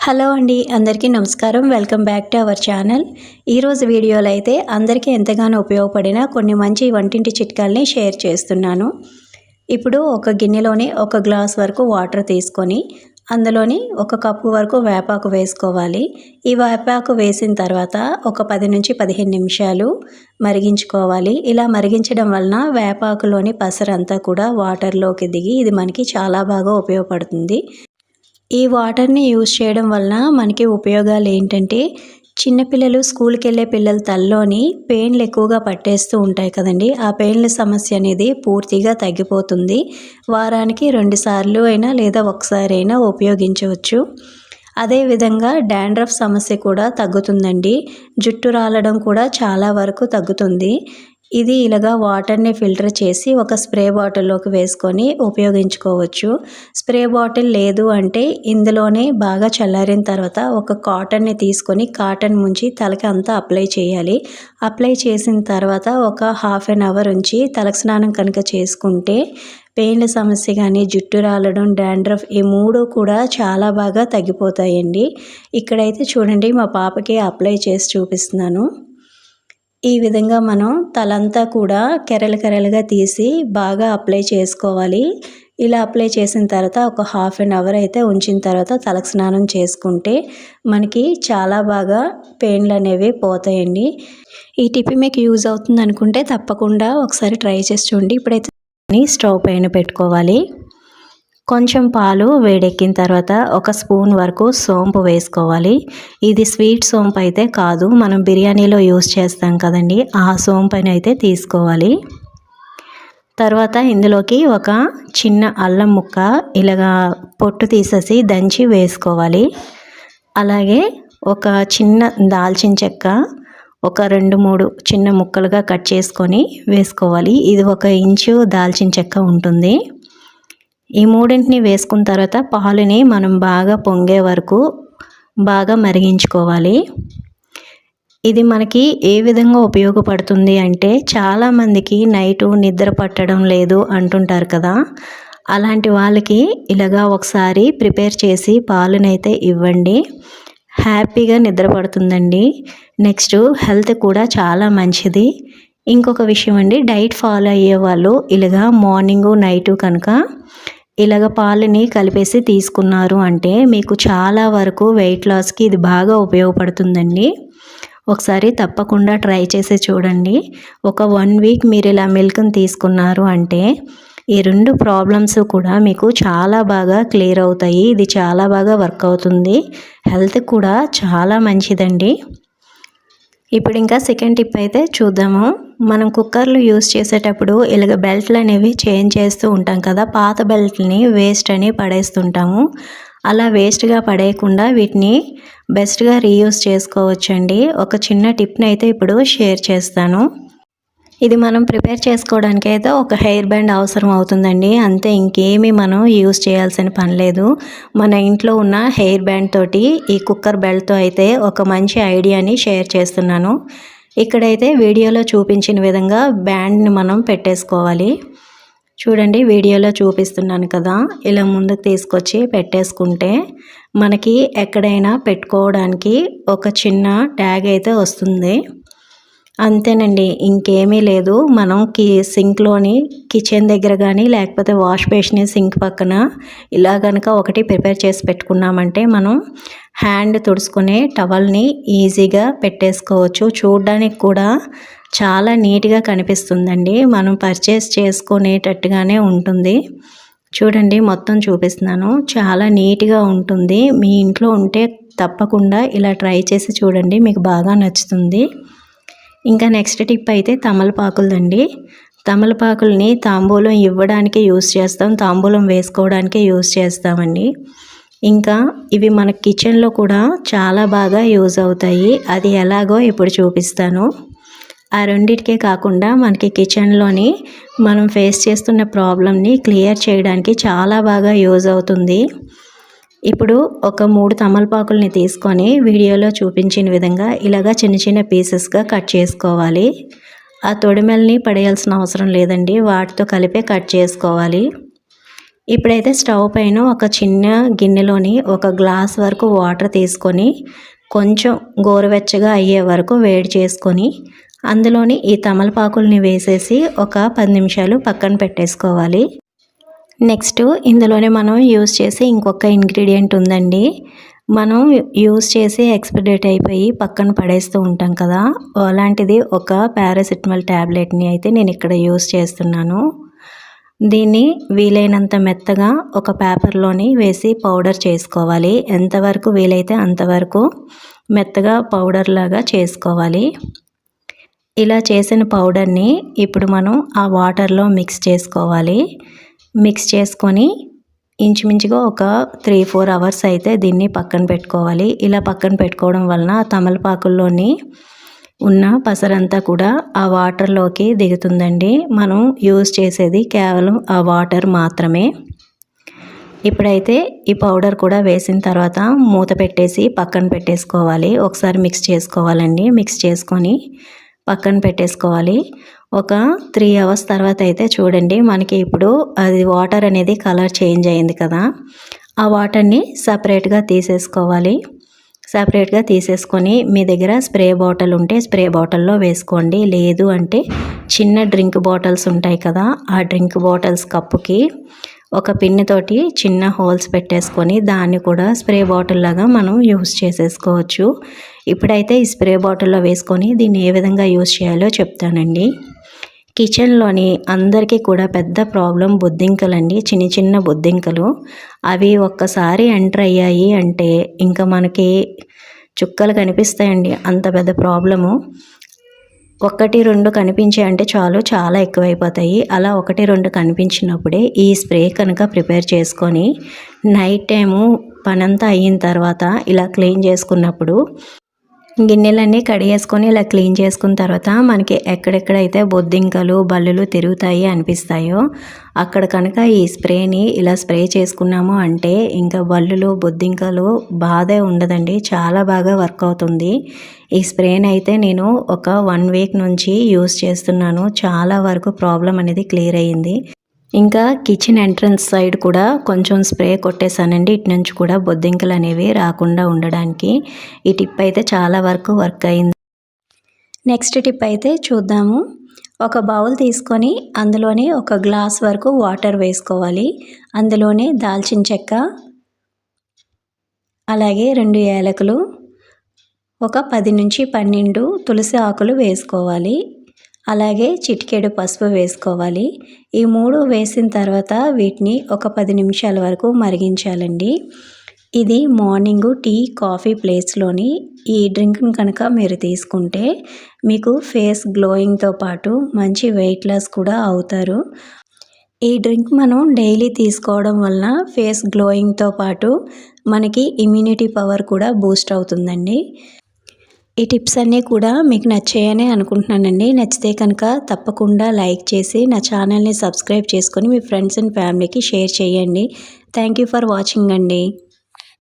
Hello అండి, అందరికీ నమస్కారం. Welcome back to our channel. ఈరోజు వీడియోలో అయితే అందరికీ ఎంతగానో ఉపయోగపడిన కొన్ని మంచి వంటింటి చిట్కాల్ని షేర్ చేస్తున్నాను. ఇప్పుడు ఒక గిన్నెలోని ఒక గ్లాస్ వరకు వాటర్ తీసుకొని అందులోని ఒక కప్పు వరకు వేపాకు వేసుకోవాలి. ఈ వేపాకు వేసిన తర్వాత ఒక 10 నుంచి 15 నిమిషాలు మరిగించుకోవాలి. ఇలా మరిగించడం వలన వేపాకులోని పసరంతా కూడా వాటర్లోకి దిగి ఇది మనకి చాలా బాగా ఉపయోగపడుతుంది. ఈ వాటర్ని యూజ్ చేయడం వలన మనకి ఉపయోగాలు ఏంటంటే, చిన్నపిల్లలు స్కూల్కి వెళ్ళే పిల్లల తలలోని పెయిన్లు ఎక్కువగా పట్టేస్తూ ఉంటాయి కదండి. ఆ పెయిన్ల సమస్య అనేది పూర్తిగా తగ్గిపోతుంది. వారానికి 2 సార్లు అయినా లేదా ఒకసారి అయినా ఉపయోగించవచ్చు. అదేవిధంగా డాండ్రఫ్ సమస్య కూడా తగ్గుతుందండి. జుట్టు రాలడం కూడా చాలా వరకు తగ్గుతుంది. ఇది ఇలాగా వాటర్ని ఫిల్టర్ చేసి ఒక స్ప్రే బాటిల్లోకి వేసుకొని ఉపయోగించుకోవచ్చు. స్ప్రే బాటిల్ లేదు అంటే ఇందులోనే బాగా చల్లారిన తర్వాత ఒక కాటన్ని తీసుకొని కాటన్ ముంచి తలకి అంతా అప్లై చేయాలి. అప్లై చేసిన తర్వాత ఒక హాఫ్ అన్ అవర్ ఉంచి తలకు స్నానం కనుక చేసుకుంటే పెయిన్ల సమస్య కానీ, జుట్టు రాలడం, డాండ్రఫ్ ఈ 3 కూడా చాలా బాగా తగ్గిపోతాయండి. ఇక్కడైతే చూడండి, మా పాపకి అప్లై చేసి చూపిస్తున్నాను. ఈ విధంగా మనం తలంతా కూడా కెరలుగా తీసి బాగా అప్లై చేసుకోవాలి. ఇలా అప్లై చేసిన తర్వాత ఒక హాఫ్ అన్ అవర్ అయితే ఉంచిన తర్వాత తలకు స్నానం చేసుకుంటే మనకి చాలా బాగా పెయిన్లు అనేవి పోతాయండి. ఈ టిప్ మీకు యూజ్ అవుతుంది అనుకుంటే తప్పకుండా ఒకసారి ట్రై చేసి చూడండి. ఇప్పుడైతే స్టవ్ పైన పెట్టుకోవాలి. కొంచెం పాలు వేడెక్కిన తర్వాత ఒక స్పూన్ వరకు సోంపు వేసుకోవాలి. ఇది స్వీట్ సోంపు అయితే కాదు, మనం బిర్యానీలో యూస్ చేస్తాం కదండి, ఆ సోంపుని అయితే తీసుకోవాలి. తర్వాత ఇందులోకి ఒక చిన్న అల్లం ముక్క ఇలాగా పొట్టు తీసేసి దంచి వేసుకోవాలి. అలాగే ఒక చిన్న దాల్చిన చెక్క ఒక 2-3 చిన్న ముక్కలుగా కట్ చేసుకొని వేసుకోవాలి. ఇది 1 ఇంచు దాల్చిన చెక్క ఉంటుంది. ఈ 3ని వేసుకున్న తర్వాత పాలుని మనం బాగా పొంగే వరకు బాగా మరిగించుకోవాలి. ఇది మనకి ఏ విధంగా ఉపయోగపడుతుంది అంటే, చాలామందికి నైటు నిద్ర పట్టడం లేదు అంటుంటారు కదా, అలాంటి వాళ్ళకి ఇలాగా ఒకసారి ప్రిపేర్ చేసి పాలునైతే ఇవ్వండి. హ్యాపీగా నిద్ర పడుతుందండి. నెక్స్ట్ హెల్త్ కూడా చాలా మంచిది. ఇంకొక విషయం అండి, డైట్ ఫాలో అయ్యే వాళ్ళు ఇలాగా మార్నింగు నైటు కనుక ఇలాగ పాలని కలిపేసి తీసుకున్నారు అంటే మీకు చాలా వరకు వెయిట్ లాస్కి ఇది బాగా ఉపయోగపడుతుందండి. ఒకసారి తప్పకుండా ట్రై చేసి చూడండి. ఒక 1 వీక్ మీరు ఇలా మిల్క్ని తీసుకున్నారు అంటే ఈ 2 ప్రాబ్లమ్స్ కూడా మీకు చాలా బాగా క్లియర్ అవుతాయి. ఇది చాలా బాగా వర్క్ అవుతుంది. హెల్త్ కూడా చాలా మంచిదండి. ఇప్పుడు ఇంకా సెకండ్ టిప్ అయితే చూద్దాము. మనం కుక్కర్లు యూస్ చేసేటప్పుడు ఇలాగ బెల్ట్లు అనేవి చేంజ్ చేస్తూ ఉంటాం కదా, పాత బెల్ట్ని వేస్ట్ అని పడేస్తుంటాము. అలా వేస్ట్గా పడేయకుండా వీటిని బెస్ట్గా రీయూస్ చేసుకోవచ్చండి. ఒక చిన్న టిప్ని అయితే ఇప్పుడు షేర్ చేస్తాను. ఇది మనం ప్రిపేర్ చేసుకోవడానికి అయితే ఒక హెయిర్ బ్యాండ్ అవసరం అవుతుందండి, అంతే. ఇంకేమీ మనం యూజ్ చేయాల్సిన పని లేదు. మన ఇంట్లో ఉన్న హెయిర్ బ్యాండ్ తోటి ఈ కుక్కర్ బెల్ట్తో అయితే ఒక మంచి ఐడియాని షేర్ చేస్తున్నాను. ఇక్కడైతే వీడియోలో చూపించిన విధంగా బ్యాండ్ని మనం పెట్టేసుకోవాలి. చూడండి, వీడియోలో చూపిస్తున్నాను కదా, ఇలా ముందుకు తీసుకొచ్చి పెట్టేసుకుంటే మనకి ఎక్కడైనా పెట్టుకోవడానికి ఒక చిన్న ట్యాగ్ అయితే వస్తుంది. అంతేనండి, ఇంకేమీ లేదు. మనం సింక్లోని కిచెన్ దగ్గర కానీ లేకపోతే వాష్ బేసిన్ సింక్ పక్కన ఇలా కనుక ఒకటి ప్రిపేర్ చేసి పెట్టుకున్నామంటే మనం హ్యాండ్ తుడుచుకునే టవల్ని ఈజీగా పెట్టేసుకోవచ్చు. చూడడానికి కూడా చాలా నీట్గా కనిపిస్తుందండి. మనం పర్చేస్ చేసుకునేటట్టుగానే ఉంటుంది. చూడండి, మొత్తం చూపిస్తున్నాను. చాలా నీట్గా ఉంటుంది. మీ ఇంట్లో ఉంటే తప్పకుండా ఇలా ట్రై చేసి చూడండి, మీకు బాగా నచ్చుతుంది. ఇంకా నెక్స్ట్ టిప్ అయితే తమలపాకులదండి. తమలపాకుల్ని తాంబూలం ఇవ్వడానికి యూస్ చేస్తాం, తాంబూలం వేసుకోవడానికి యూస్ చేస్తామండి. ఇంకా ఇవి మన కిచెన్లో కూడా చాలా బాగా యూజ్ అవుతాయి. అది ఎలాగో ఇప్పుడు చూపిస్తాను. ఆ రెండిటికే కాకుండా మనకి కిచెన్లోని మనం ఫేస్ చేస్తున్న ప్రాబ్లమ్ని క్లియర్ చేయడానికి చాలా బాగా యూజ్ అవుతుంది. ఇప్పుడు ఒక 3 తమలపాకుల్ని తీసుకొని వీడియోలో చూపించిన విధంగా ఇలాగా చిన్న చిన్న పీసెస్గా కట్ చేసుకోవాలి. ఆ తొడిమెల్ని పడేయాల్సిన అవసరం లేదండి, వాటితో కలిపే కట్ చేసుకోవాలి. ఇప్పుడైతే స్టవ్ పైన ఒక చిన్న గిన్నెలోని ఒక గ్లాస్ వరకు వాటర్ తీసుకొని కొంచెం గోరువెచ్చగా అయ్యే వరకు వేడి చేసుకొని అందులోని ఈ తమలపాకుల్ని వేసేసి ఒక 10 నిమిషాలు పక్కన పెట్టేసుకోవాలి. నెక్స్ట్ ఇందులోనే మనం యూస్ చేసే ఇంకొక ఇంగ్రీడియంట్ ఉందండి. మనం యూస్ చేసి ఎక్స్పైరీ డేట్ అయిపోయి పక్కన పడేస్తూ ఉంటాం కదా, అలాంటిది ఒక పారాసిటమాల్ ట్యాబ్లెట్ని అయితే నేను ఇక్కడ యూస్ చేస్తున్నాను. దీన్ని వీలైనంత మెత్తగా ఒక పేపర్లోని వేసి పౌడర్ చేసుకోవాలి. ఎంతవరకు వీలైతే అంతవరకు మెత్తగా పౌడర్ లాగా చేసుకోవాలి. ఇలా చేసిన పౌడర్ని ఇప్పుడు మనం ఆ వాటర్లో మిక్స్ చేసుకోవాలి. మిక్స్ చేసుకొని ఇంచుమించుగా ఒక 3-4 అవర్స్ అయితే దీన్ని పక్కన పెట్టుకోవాలి. ఇలా పక్కన పెట్టుకోవడం వలన తమలపాకుల్లోని ఉన్న పసరంతా కూడా ఆ వాటర్లోకి దిగుతుందండి. మనం యూజ్ చేసేది కేవలం ఆ వాటర్ మాత్రమే. ఇప్పుడైతే ఈ పౌడర్ కూడా వేసిన తర్వాత మూత పెట్టేసి పక్కన పెట్టేసుకోవాలి. ఒకసారి మిక్స్ చేసుకోవాలండి. మిక్స్ చేసుకొని పక్కన పెట్టేసుకోవాలి. ఒక 3 అవర్స్ తర్వాత అయితే చూడండి, మనకి ఇప్పుడు అది వాటర్ అనేది కలర్ చేంజ్ అయింది కదా, ఆ వాటర్ని సపరేట్గా తీసేసుకోవాలి. సపరేట్గా తీసేసుకొని మీ దగ్గర స్ప్రే బాటిల్ ఉంటే స్ప్రే బాటిల్లో వేసుకోండి. లేదు అంటే చిన్న డ్రింక్ బాటిల్స్ ఉంటాయి కదా, ఆ డ్రింక్ బాటిల్స్ కప్పుకి ఒక పిన్నుతోటి చిన్న హోల్స్ పెట్టేసుకొని దాన్ని కూడా స్ప్రే బాటిల్ లాగా మనం యూస్ చేసేసుకోవచ్చు. ఇప్పుడైతే ఈ స్ప్రే బాటిల్లో వేసుకొని దీన్ని ఏ విధంగా యూస్ చేయాలో చెప్తానండి. కిచెన్లోని అందరికీ కూడా పెద్ద ప్రాబ్లం బొద్దింకలండి. చిన్న చిన్న బొద్దింకలు. అవి ఒక్కసారి ఎంటర్ అయ్యాయి అంటే ఇంకా మనకి చుక్కలు కనిపిస్తాయండి. అంత పెద్ద ప్రాబ్లము. 1-2 కనిపించాయి అంటే చాలు, చాలా ఎక్కువైపోతాయి. అలా 1-2 కనిపించినప్పుడే ఈ స్ప్రే కనుక ప్రిపేర్ చేసుకొని నైట్ టైము పనంతా అయిన తర్వాత ఇలా క్లీన్ చేసుకున్నప్పుడు గిన్నెలన్నీ కడిగేసుకొని ఇలా క్లీన్ చేసుకున్న తర్వాత మనకి ఎక్కడెక్కడైతే బొద్దింకలు బల్లులు తిరుగుతాయి అనిపిస్తాయో అక్కడ కనుక ఈ స్ప్రేని ఇలా స్ప్రే చేసుకున్నాము అంటే ఇంకా బల్లులు బొద్దింకలు బాధే ఉండదండి. చాలా బాగా వర్క్ అవుతుంది. ఈ స్ప్రేని అయితే నేను ఒక 1 వీక్ నుంచి యూస్ చేస్తున్నాను. చాలా వరకు ప్రాబ్లం అనేది క్లియర్ అయ్యింది. ఇంకా కిచెన్ ఎంట్రన్స్ సైడ్ కూడా కొంచెం స్ప్రే కొట్టేశానండి. ఇటు నుంచి కూడా బొద్దింకలు అనేవి రాకుండా ఉండడానికి. ఈ టిప్ అయితే చాలా వరకు వర్క్ అయింది. నెక్స్ట్ టిప్ అయితే చూద్దాము. ఒక బౌల్ తీసుకొని అందులోనే ఒక గ్లాస్ వరకు వాటర్ వేసుకోవాలి. అందులోనే దాల్చిన చెక్క, అలాగే 2 యాలకులు, ఒక 10-12 తులసి ఆకులు వేసుకోవాలి. అలాగే చిటికెడు పసుపు వేసుకోవాలి. ఈ 3 వేసిన తర్వాత వీటిని ఒక 10 నిమిషాల వరకు మరిగించాలండి. ఇది మార్నింగ్ టీ కాఫీ ప్లేస్లోని ఈ డ్రింక్ని కనుక మీరు తీసుకుంటే మీకు ఫేస్ గ్లోయింగ్తో పాటు మంచి వెయిట్ లాస్ కూడా అవుతారు. ఈ డ్రింక్ మనం డైలీ తీసుకోవడం వలన ఫేస్ గ్లోయింగ్తో పాటు మనకి ఇమ్యూనిటీ పవర్ కూడా బూస్ట్ అవుతుందండి. ఈ టిప్స్ అన్నీ కూడా మీకు నచ్చాయని అనుకుంటున్నానండి. నచ్చితే కనుక తప్పకుండా లైక్ చేసి నా ఛానల్ని సబ్స్క్రైబ్ చేసుకొని మీ ఫ్రెండ్స్ అండ్ ఫ్యామిలీకి షేర్ చేయండి. థ్యాంక్ యూ ఫర్ వాచింగ్ అండి.